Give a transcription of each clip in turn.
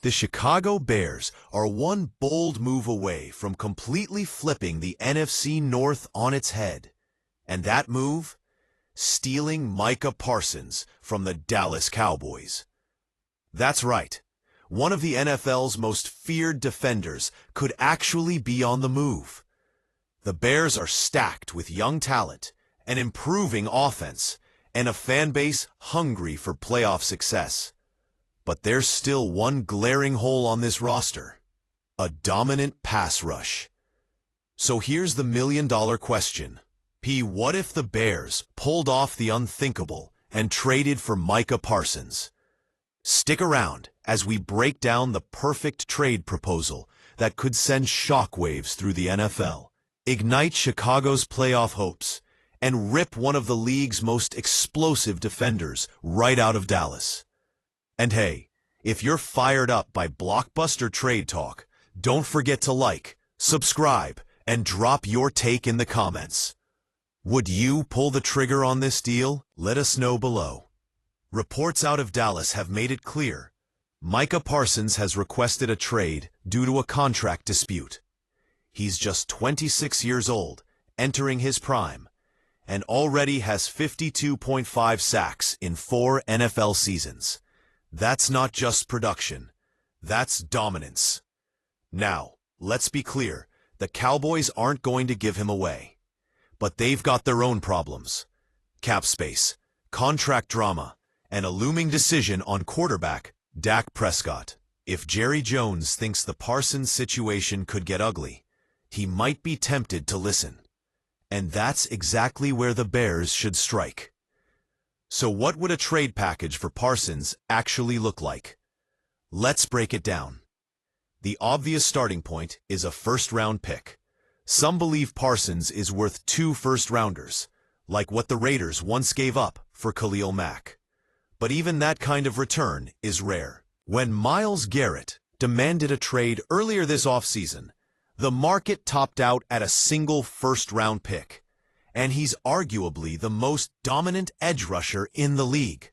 The Chicago Bears are one bold move away from completely flipping the NFC North on its head. And that move? Stealing Micah Parsons from the Dallas Cowboys. That's right. One of the NFL's most feared defenders could actually be on the move. The Bears are stacked with young talent, an improving offense, and a fan base hungry for playoff success. But there's still one glaring hole on this roster: a dominant pass rush. So here's the million-dollar question. What if the Bears pulled off the unthinkable and traded for Micah Parsons? Stick around as we break down the perfect trade proposal that could send shockwaves through the NFL, ignite Chicago's playoff hopes, and rip one of the league's most explosive defenders right out of Dallas. And hey, if you're fired up by blockbuster trade talk, don't forget to like, subscribe, and drop your take in the comments. Would you pull the trigger on this deal? Let us know below. Reports out of Dallas have made it clear Micah Parsons has requested a trade due to a contract dispute. He's just 26 years old, entering his prime, and already has 52.5 sacks in 4 NFL seasons. That's not just production, that's dominance. Now, let's be clear, the Cowboys aren't going to give him away. But they've got their own problems: cap space, contract drama, and a looming decision on quarterback Dak Prescott. If Jerry Jones thinks the Parsons situation could get ugly, he might be tempted to listen. And that's exactly where the Bears should strike. So what would a trade package for Parsons actually look like? Let's break it down. The obvious starting point is a first-round pick. Some believe Parsons is worth 2 first-rounders, like what the Raiders once gave up for Khalil Mack. But even that kind of return is rare. When Myles Garrett demanded a trade earlier this offseason, the market topped out at a single first-round pick, and he's arguably the most dominant edge rusher in the league.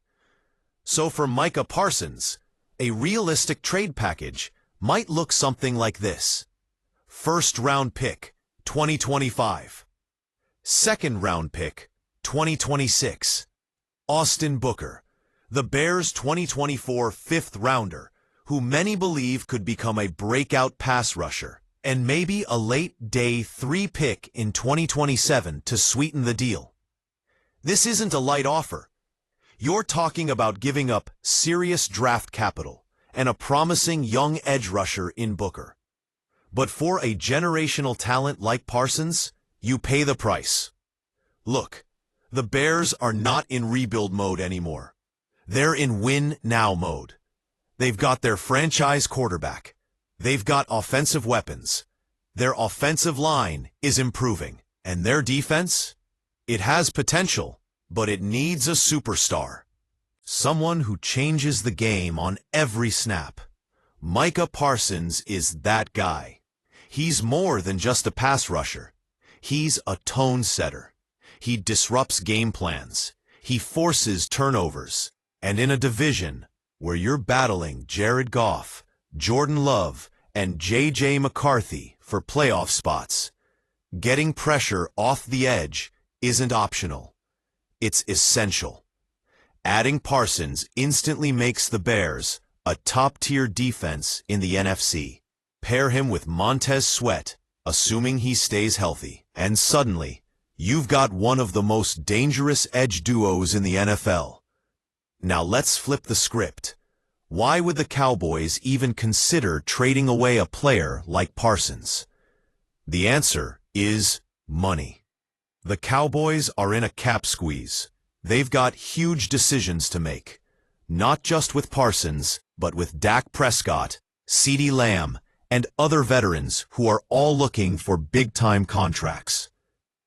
So for Micah Parsons, a realistic trade package might look something like this: first-round pick, 2025. Second-round pick, 2026. Austin Booker, the Bears' 2024 fifth-rounder, who many believe could become a breakout pass rusher, and maybe a late day 3 pick in 2027 to sweeten the deal. This isn't a light offer. You're talking about giving up serious draft capital and a promising young edge rusher in Booker. But for a generational talent like Parsons, you pay the price. Look, the Bears are not in rebuild mode anymore. They're in win-now mode. They've got their franchise quarterback. They've got offensive weapons. Their offensive line is improving. And their defense? It has potential, but it needs a superstar. Someone who changes the game on every snap. Micah Parsons is that guy. He's more than just a pass rusher. He's a tone setter. He disrupts game plans. He forces turnovers. And in a division where you're battling Jared Goff, Jordan Love, and J.J. McCarthy for playoff spots, getting pressure off the edge isn't optional. It's essential. Adding Parsons instantly makes the Bears a top-tier defense in the NFC. Pair him with Montez Sweat, assuming he stays healthy, and suddenly, you've got one of the most dangerous edge duos in the NFL. Now let's flip the script. Why would the Cowboys even consider trading away a player like Parsons? The answer is money. The Cowboys are in a cap squeeze. They've got huge decisions to make, not just with Parsons, but with Dak Prescott, CeeDee Lamb, and other veterans who are all looking for big-time contracts.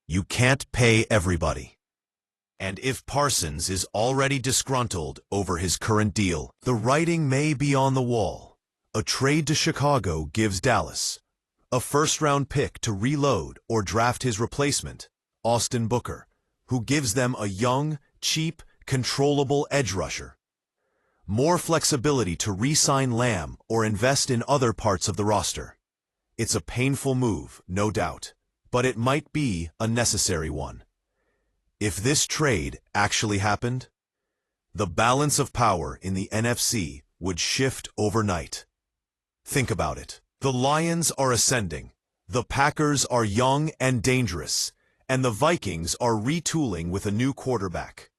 You can't pay everybody. And if Parsons is already disgruntled over his current deal, the writing may be on the wall. A trade to Chicago gives Dallas a first-round pick to reload or draft his replacement, Austin Booker, who gives them a young, cheap, controllable edge rusher. more flexibility to re-sign Lamb or invest in other parts of the roster. It's a painful move, no doubt, but it might be a necessary one. If this trade actually happened, the balance of power in the NFC would shift overnight. Think about it. The Lions are ascending, the Packers are young and dangerous, and the Vikings are retooling with a new quarterback.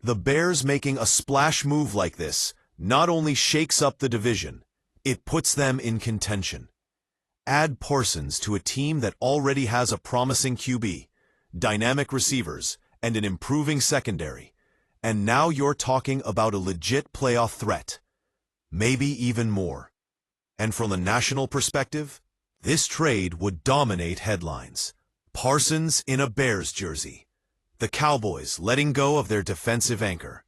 The Bears making a splash move like this not only shakes up the division, it puts them in contention. Add Parsons to a team that already has a promising QB, dynamic receivers, and an improving secondary, and now you're talking about a legit playoff threat, maybe even more. And from a national perspective, this trade would dominate headlines. Parsons in a Bears jersey, the Cowboys letting go of their defensive anchor,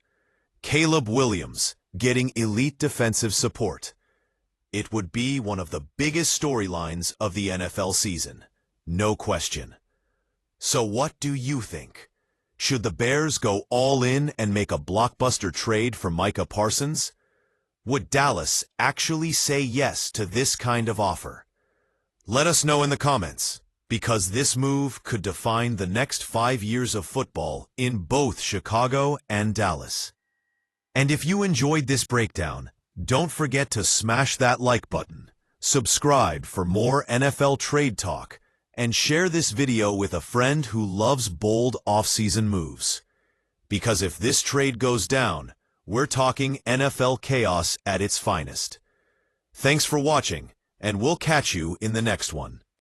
Caleb Williams getting elite defensive support. It would be one of the biggest storylines of the NFL season, no question. So what do you think? Should the Bears go all in and make a blockbuster trade for Micah Parsons? Would Dallas actually say yes to this kind of offer? Let us know in the comments, because this move could define the next 5 years of football in both Chicago and Dallas. And if you enjoyed this breakdown, don't forget to smash that like button, subscribe for more NFL trade talk, and share this video with a friend who loves bold offseason moves. Because if this trade goes down, we're talking NFL chaos at its finest. Thanks for watching, and we'll catch you in the next one.